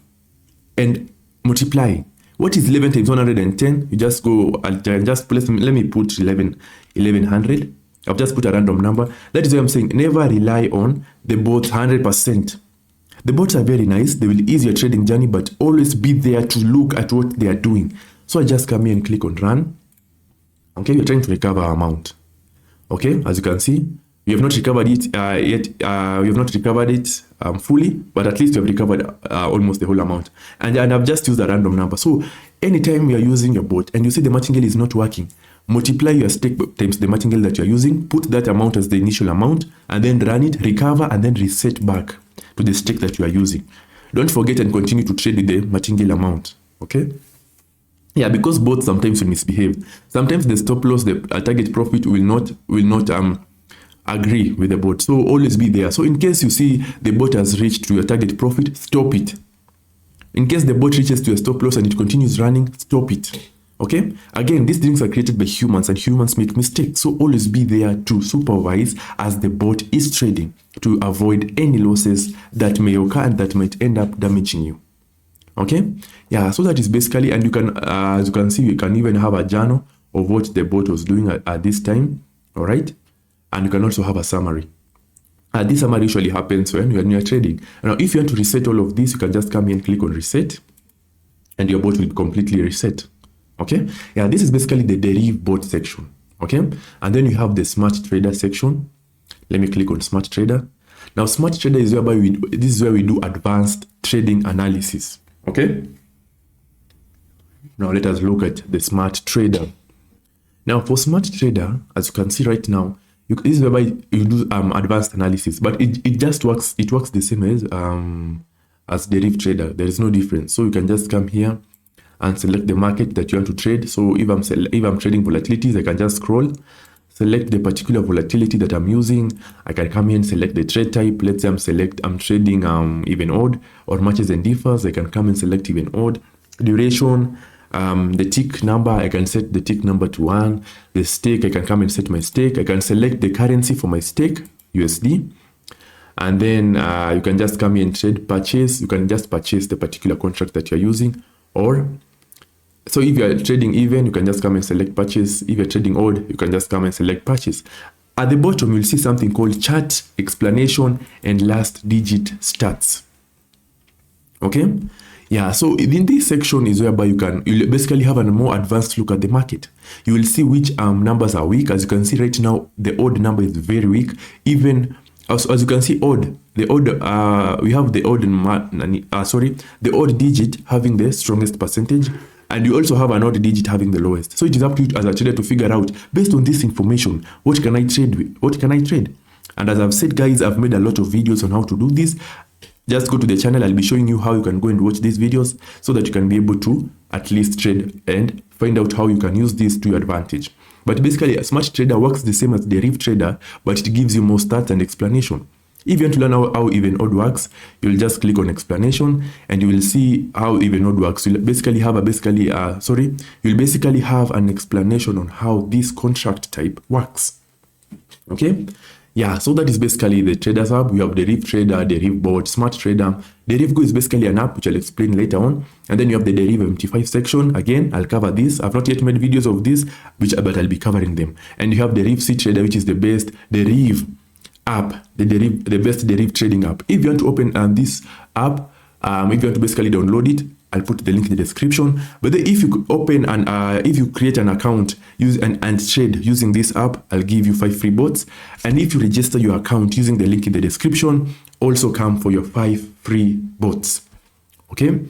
and multiply. What is 11 times 110? You just go and just place, let me put 1100. I've just put a random number. That is why I'm saying never rely on the bots 100%. The bots are very nice. They will ease your trading journey, but always be there to look at what they are doing. So I just come here and click on run. Okay, we're trying to recover our amount. Okay, as you can see, we have not recovered it yet. We have not recovered it fully, but at least we have recovered almost the whole amount. And I've just used a random number. So anytime you are using your bot and you see the martingale is not working, multiply your stake times the martingale that you are using, put that amount as the initial amount, and then run it, recover, and then reset back to the stake that you are using. Don't forget and continue to trade with the martingale amount. Okay? Yeah, because bots sometimes will misbehave. Sometimes the stop loss, the target profit will not agree with the bot. So always be there. So in case you see the bot has reached to your target profit, stop it. In case the bot reaches to your stop loss and it continues running, stop it. Okay? Again, these things are created by humans and humans make mistakes. So always be there to supervise as the bot is trading to avoid any losses that may occur and that might end up damaging you. Okay? Yeah, so that is basically, and you can, as you can see, you can even have a journal of what the bot was doing at this time. All right? And you can also have a summary. This summary usually happens when you are trading. Now, if you want to reset all of this, you can just come here and click on reset, and your bot will be completely reset. Okay, yeah, this is basically the Deriv bot section. Okay, and then you have the smart trader section. Let me click on smart trader. Now, smart trader is whereby this is where we do advanced trading analysis. Okay, now let us look at the smart trader. Now, for smart trader, as you can see right now, this is whereby you do advanced analysis, but it just works. It works the same as Deriv trader. There is no difference. So you can just come here and select the market that you want to trade. So if I'm trading volatilities, I can just scroll, select the particular volatility that I'm using. I can come here and select the trade type. Let's say I'm trading even odd or matches and differs. I can come and select even odd. Duration, the tick number, I can set the tick number to 1. The stake, I can come and set my stake. I can select the currency for my stake, USD. And then you can just come here and trade purchase. You can just purchase the particular contract that you're using. Or so if you're trading even, you can just come and select purchase. If you're trading odd, you can just come and select purchase. At the bottom, you'll see something called chart, explanation, and last digit stats. Okay? Yeah, so in this section is whereby you'll basically have a more advanced look at the market. You will see which numbers are weak. As you can see right now, the odd number is very weak. Even as you can see, odd, the odd we have the odd the odd digit having the strongest percentage, and you also have an odd digit having the lowest. So it is up to you as a trader to figure out, based on this information, what can I trade with? What can I trade? And as I've said, guys, I've made a lot of videos on how to do this. Just go to the channel. I'll be showing you how you can go and watch these videos so that you can be able to at least trade and find out how you can use this to your advantage. But basically, a smart trader works the same as Deriv trader, but it gives you more stats and explanation. If you want to learn how even odd works, you'll just click on explanation and you will see how even odd works. You'll basically have you'll basically have an explanation on how this contract type works. Okay? Yeah, so that is basically the Trader Hub. We have Deriv Trader, Deriv Bot, Smart Trader. Deriv Go is basically an app which I'll explain later on. And then you have the Deriv MT5 section. Again, I'll cover this. I've not yet made videos of this, but I'll be covering them. And you have Deriv C Trader, which is the best Deriv app, the best Deriv trading app. If you want to open this app, if you want to basically download it, I'll put the link in the description. But then if you open and if you create an account and trade using this app, I'll give you 5 free bots. And if you register your account using the link in the description, also come for your 5 free bots. Okay?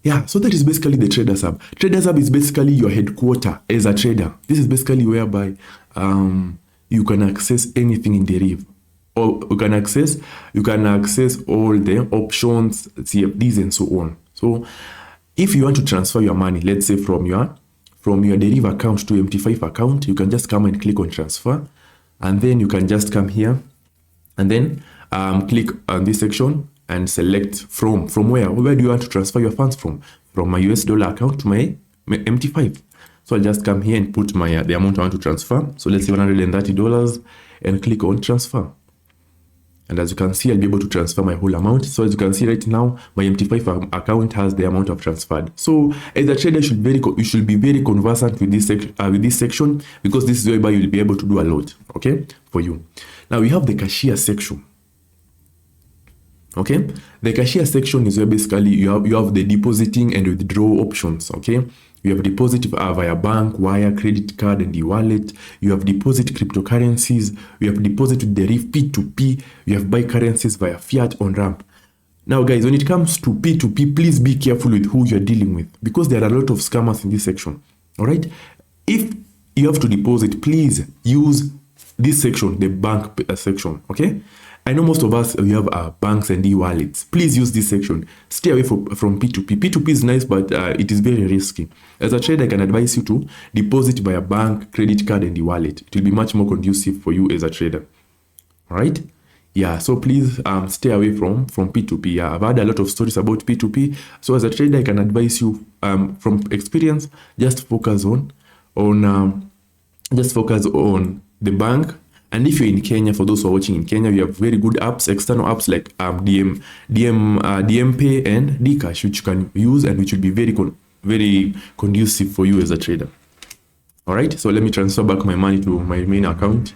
Yeah, so that is basically the Trader Hub. Trader Hub is basically your headquarter as a trader. This is basically whereby you can access anything in Deriv. Or you can access all the options, CFDs, and so on. So if you want to transfer your money, let's say from your Deriv account to MT5 account, you can just come and click on transfer, and then you can just come here and then click on this section and select from where do you want to transfer your funds from my US dollar account to my MT5. So I'll just come here and put the amount I want to transfer. So let's say $130 and click on transfer. And as you can see, I'll be able to transfer my whole amount. So as you can see right now, my MT5 account has the amount I've transferred. So as a trader, you should be very conversant with this section, because this is whereby you'll be able to do a lot, okay, for you. Now we have the cashier section. Okay, the cashier section is where basically you have the depositing and withdraw options. Okay, you have deposit via bank, wire, credit card, and e-wallet. You have deposit cryptocurrencies. You have deposit with Deriv P2P. You have buy currencies via fiat on ramp. Now, guys, when it comes to P2P, please be careful with who you're dealing with, because there are a lot of scammers in this section. All right, if you have to deposit, please use this section, the bank section. Okay. I know most of us, we have banks and e-wallets. Please use this section. Stay away from P2P. P2P is nice, but it is very risky. As a trader, I can advise you to deposit by a bank, credit card, and e-wallet. It will be much more conducive for you as a trader. All right? Yeah, so please stay away from P2P. Yeah, I've had a lot of stories about P2P. So as a trader, I can advise you from experience, just focus on the bank. And if you're in Kenya, for those who are watching in Kenya, we have very good apps, external apps like DMPay and Dcash, which you can use and which will be very conducive for you as a trader. All right, so let me transfer back my money to my main account.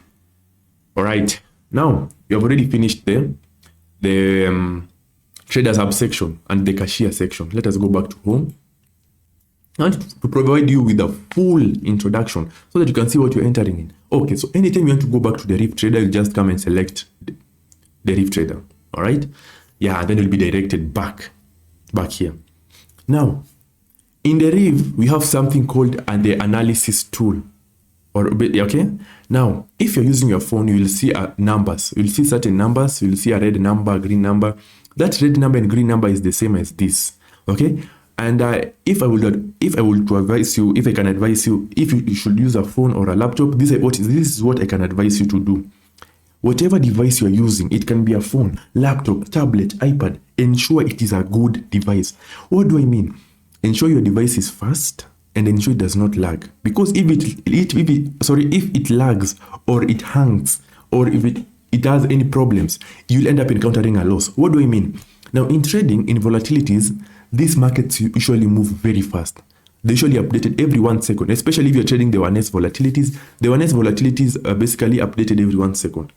All right, now you have already finished the Traders Hub section and the cashier section. Let us go back to home. And to provide you with a full introduction so that you can see what you're entering in. Okay, so anytime you want to go back to Deriv Trader, you just come and select Deriv Trader. All right? Yeah, then you'll be directed back here. Now, in Deriv, we have something called the analysis tool. Okay? Now, if you're using your phone, you will see numbers. You'll see certain numbers. You'll see a red number, a green number. That red number and green number is the same as this. Okay? And if I can advise you, if you should use a phone or a laptop, this is what I can advise you to do. Whatever device you're using, it can be a phone, laptop, tablet, iPad, ensure it is a good device. What do I mean? Ensure your device is fast and ensure it does not lag. Because if it lags or it hangs or if it has any problems, you'll end up encountering a loss. What do I mean? Now, in trading, in volatilities, these markets usually move very fast. They usually updated every 1 second, especially if you're trading the 1S volatilities. The 1S volatilities are basically updated every 1 second.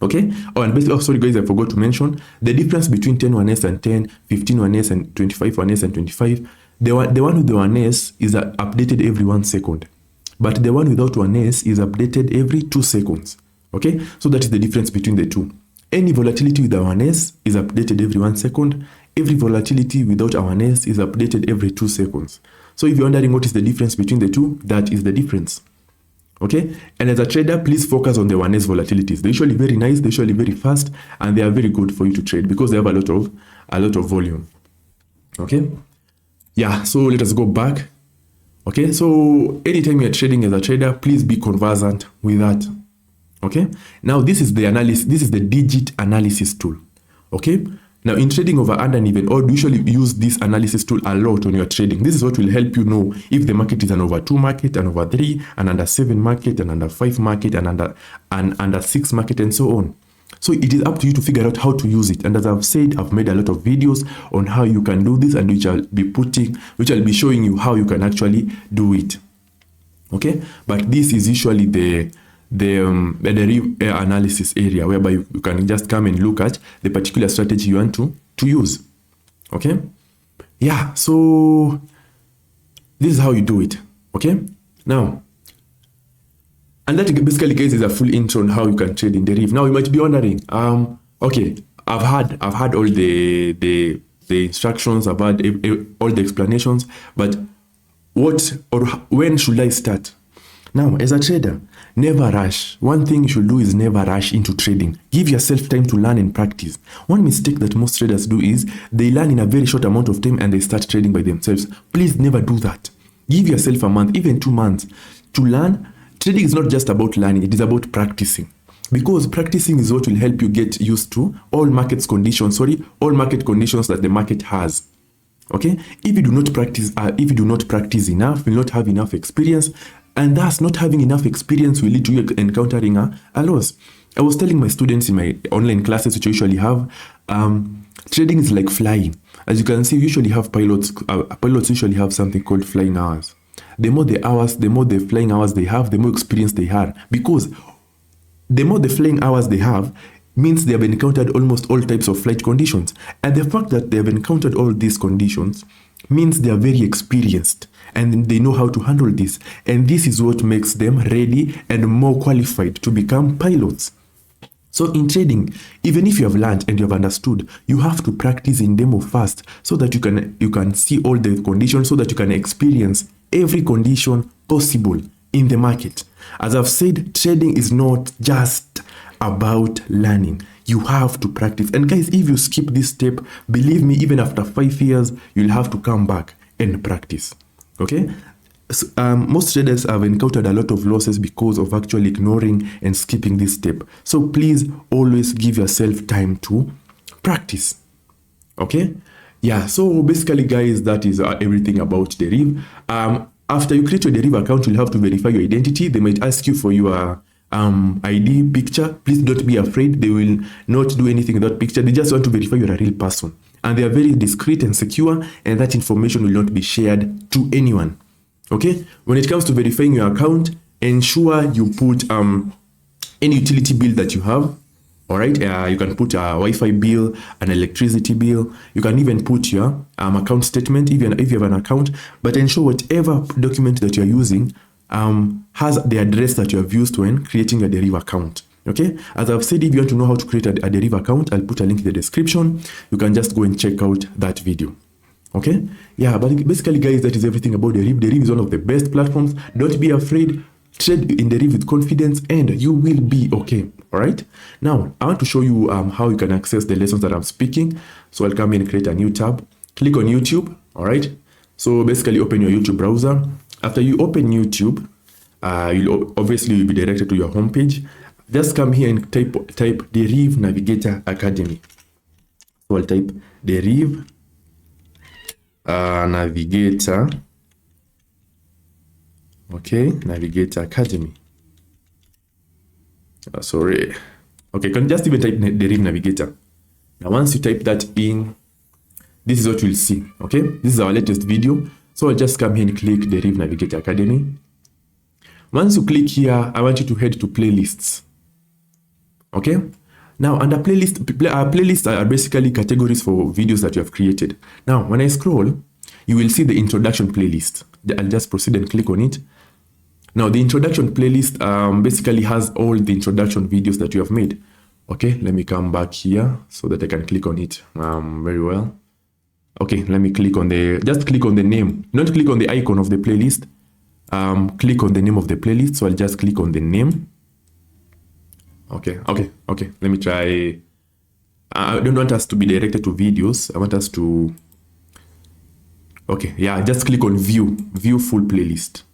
Okay? Oh, and basically, sorry guys, I forgot to mention the difference between 10 1S and 10, 15 1S and 25 1S and 25. The one with the 1S is updated every 1 second. But the one without 1S is updated every 2 seconds. Okay? So that is the difference between the two. Any volatility with awareness is updated every 1 second. Every volatility without awareness is updated every 2 seconds. So if you're wondering what is the difference between the two, that is the difference. Okay, and as a trader, please focus on the awareness volatilities. They're usually very nice, they're usually very fast, and they are very good for you to trade because they have a lot of volume. Okay, yeah, so let us go back. Okay, so anytime you're trading as a trader, please be conversant with that. Okay, now this is the analysis, this is the digit analysis tool. Okay, now in trading over under and even odd, we usually use this analysis tool a lot when you're trading. This is what will help you know if the market is an over 2 market, an over 3, an under 7 market, an under 5 market, an under 6 market, and so on. So it is up to you to figure out how to use it. And as I've said, I've made a lot of videos on how you can do this, and which I'll be showing you how you can actually do it. Okay, but this is usually the Deriv analysis area, whereby you can just come and look at the particular strategy you want to use. Okay, yeah, so this is how you do it. Okay, now, and that basically, guys, is a full intro on how you can trade in Deriv. Now you might be wondering, okay, I've had all the instructions, I've had all the explanations, but what or when should I start? Now, as a trader, never rush. One thing you should do is never rush into trading. Give yourself time to learn and practice. One mistake that most traders do is they learn in a very short amount of time and they start trading by themselves. Please never do that. Give yourself a month, even 2 months to learn. Trading is not just about learning, it is about practicing. Because practicing is what will help you get used to all market conditions that the market has. Okay? If you do not practice enough, you will not have enough experience. And thus, not having enough experience will lead to you encountering a loss. I was telling my students in my online classes, which I usually have, trading is like flying. As you can see, we usually have pilots. Pilots usually have something called flying hours. The more the flying hours they have, the more experience they have. Because the more the flying hours they have means they have encountered almost all types of flight conditions. And the fact that they have encountered all these conditions means they are very experienced and they know how to handle this. And this is what makes them ready and more qualified to become pilots. So in trading, even if you have learned and you have understood, you have to practice in demo first so that you can see all the conditions, so that you can experience every condition possible in the market. As I've said, trading is not just about learning. You have to practice. And guys, if you skip this step, believe me, even after 5 years, you'll have to come back and practice. Okay? So, most traders have encountered a lot of losses because of actually ignoring and skipping this step. So please always give yourself time to practice. Okay? Yeah, so basically, guys, that is everything about Deriv. After you create your Deriv account, you'll have to verify your identity. They might ask you for your ID picture. Please don't be afraid. They will not do anything with that picture. They just want to verify you're a real person. And they are very discreet and secure, and that information will not be shared to anyone. Okay? When it comes to verifying your account, ensure you put any utility bill that you have. All right? You can put a Wi-Fi bill, an electricity bill. You can even put your account statement if you have an account. But ensure whatever document that you're using has the address that you have used when creating a Deriv account. Okay, as I've said, if you want to know how to create a Deriv account, I'll put a link in the description. You can just go and check out that video. Okay, yeah, but basically, guys, that is everything about Deriv. Deriv is one of the best platforms. Don't be afraid. Trade in Deriv with confidence, and you will be okay. All right. Now, I want to show you how you can access the lessons that I'm speaking. So I'll come in and create a new tab. Click on YouTube. All right. So basically, open your YouTube browser. After you open YouTube, you'll obviously be directed to your homepage. Just come here and type DerivNavigatorAcademy. So I'll type Deriv Navigator. Okay, Navigator Academy. Sorry. Okay, you can just even type Deriv Navigator. Now, once you type that in, this is what you'll see. Okay, this is our latest video. So I'll just come here and click Deriv Navigator Academy. Once you click here, I want you to head to playlists. Okay. Now, under playlists are basically categories for videos that you have created. Now, when I scroll, you will see the introduction playlist. I'll just proceed and click on it. Now, the introduction playlist basically has all the introduction videos that you have made. Okay, let me come back here so that I can click on it very well. Okay, let me click on just click on the name. Don't click on the icon of the playlist. Click on the name of the playlist. So I'll just click on the name. Okay. Let me try. I don't want us to be directed to videos. I want us to. Okay, yeah, just click on view full playlist.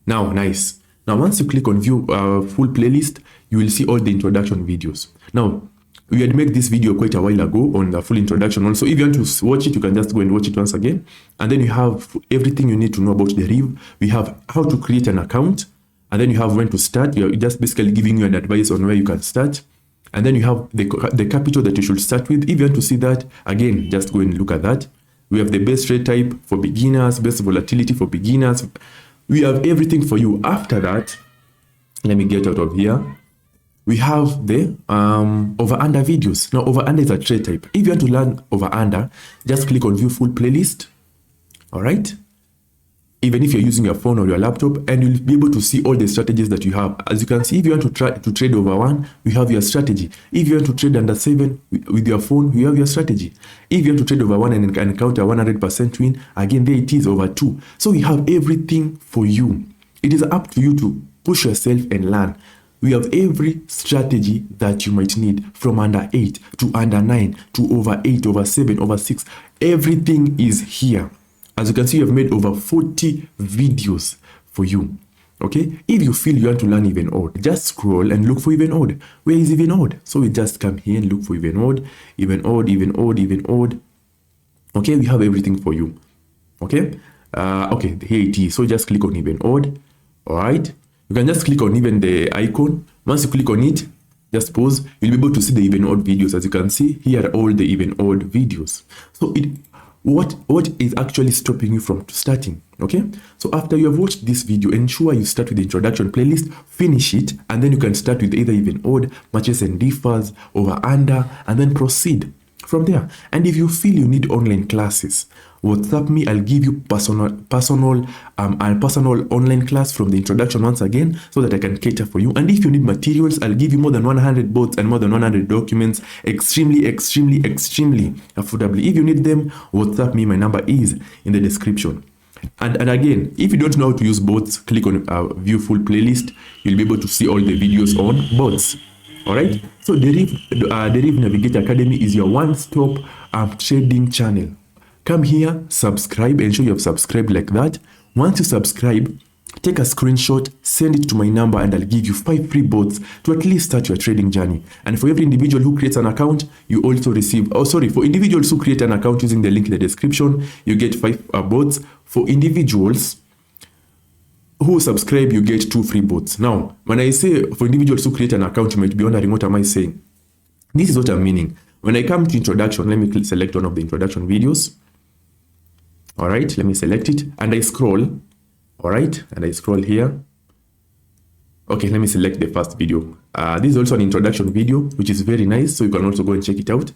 Now, nice. Now, once you click on view full playlist, you will see all the introduction videos. Now, we had made this video quite a while ago on the full introduction. Also, if you want to watch it, you can just go and watch it once again. And then you have everything you need to know about Deriv. We have how to create an account. And then you have when to start. You're just basically giving you an advice on where you can start. And then you have the capital that you should start with. If you want to see that, again, just go and look at that. We have the best trade type for beginners, best volatility for beginners. We have everything for you. After that, let me get out of here. We have the over-under videos. Now, over-under is a trade type. If you want to learn over-under, just click on view full playlist. All right? Even if you're using your phone or your laptop, and you'll be able to see all the strategies that you have. As you can see, if you want to try to trade over 1, we have your strategy. If you want to trade under 7 with your phone, we have your strategy. If you want to trade over 1 and encounter 100% win, again, there it is over 2. So we have everything for you. It is up to you to push yourself and learn. We have every strategy that you might need, from under 8 to under 9 to over 8, over 7, over 6. Everything is here. As you can see, you have made over 40 videos for you. Okay? If you feel you want to learn even odd, just scroll and look for even odd. Where is even odd? So we just come here and look for even odd, even odd, even odd, even odd. Okay? We have everything for you. Okay? Okay, here it is. So just click on even odd. All right? You can just click on even the icon. Once you click on it, just pause. You'll be able to see the even odd videos. As you can see, here are all the even odd videos. So what is actually stopping you from starting? Okay, so after you have watched this video, ensure you start with the introduction playlist, finish it, and then you can start with either even odd, matches and differs, over under, and then proceed from there. And if you feel you need online classes, WhatsApp me. I'll give you personal online class from the introduction once again, so that I can cater for you. And if you need materials, I'll give you more than 100 bots and more than 100 documents, extremely affordably. If you need them, WhatsApp me. My number is in the description. And again, if you don't know how to use bots, click on view full playlist. You'll be able to see all the videos on bots. All right. So Deriv Navigator Academy is your one-stop trading channel. Come here, subscribe, ensure you have subscribed like that. Once you subscribe, take a screenshot, send it to my number, and I'll give you 5 free bots to at least start your trading journey. And for every individual who creates an account, you also receive, for individuals who create an account using the link in the description, you get 5 bots. For individuals who subscribe, you get 2 free bots. Now, when I say for individuals who create an account, you might be wondering, what am I saying? This is what I'm meaning. When I come to introduction, let me select one of the introduction videos. All right, let me select it and I scroll. All right, and I scroll here. Okay, let me select the first video. This is also an introduction video, which is very nice. So you can also go and check it out.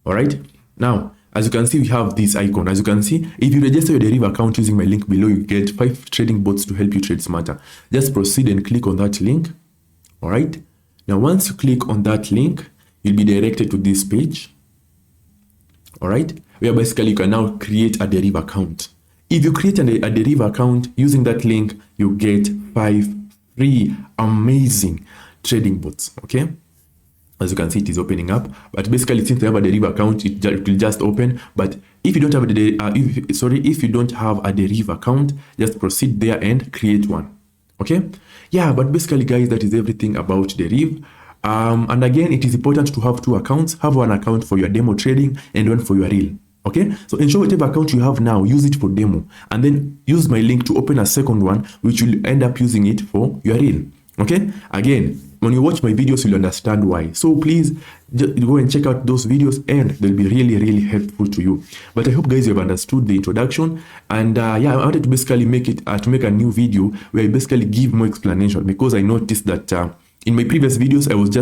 All right, now, as you can see, we have this icon. As you can see, if you register your Deriv account using my link below, you get 5 trading bots to help you trade smarter. Just proceed and click on that link. All right, now once you click on that link, you'll be directed to this page. All right, where basically you can now create a Deriv account. If you create a Deriv account using that link, you get 5 free amazing trading bots. Okay, as you can see, it is opening up. But basically, since you have a Deriv account, it will just open. But if you don't have if you don't have a Deriv account, just proceed there and create one. Okay, yeah. But basically, guys, that is everything about Deriv. And again, it is important to have 2 accounts. Have one account for your demo trading and one for your real. Okay, so ensure whatever account you have now, use it for demo, and then use my link to open a second one, which will end up using it for your real. Okay, again, when you watch my videos, you'll understand why. So please just go and check out those videos, and they'll be really helpful to you. But I hope, guys, you have understood the introduction. And yeah, I wanted to basically make a new video where I basically give more explanation, because I noticed that in my previous videos, I was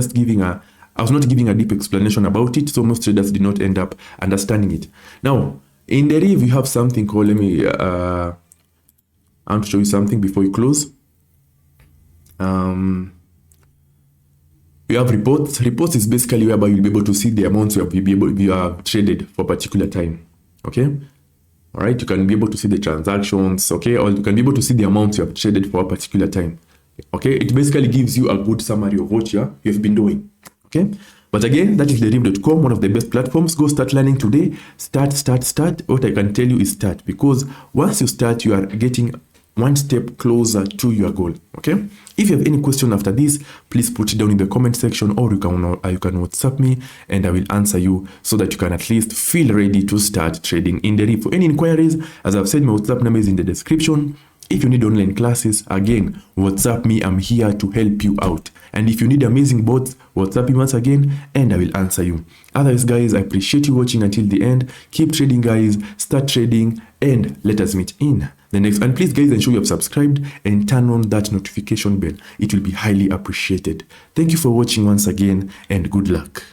not giving a deep explanation about it, so most traders did not end up understanding it. Now, in Deriv, we have something called, I want to show you something before you close. We have reports. Reports is basically whereby you'll be able to see the amounts you have traded for a particular time. Okay. All right. You can be able to see the transactions. Okay. Or you can be able to see the amounts you have traded for a particular time. Okay. It basically gives you a good summary of what you've been doing. Okay. But again, that is Deriv.com, one of the best platforms. Go start learning today. Start. What I can tell you is start, because once you start, you are getting one step closer to your goal. Okay. If you have any question after this, please put it down in the comment section, or you can WhatsApp me and I will answer you, so that you can at least feel ready to start trading in Deriv. For any inquiries, as I've said, my WhatsApp number is in the description. If you need online classes, again, WhatsApp me. I'm here to help you out. And if you need amazing bots, WhatsApp me once again and I will answer you. Otherwise, guys, I appreciate you watching until the end. Keep trading, guys. Start trading, and let us meet in the next. And please, guys, ensure you have subscribed and turn on that notification bell. It will be highly appreciated. Thank you for watching once again, and good luck.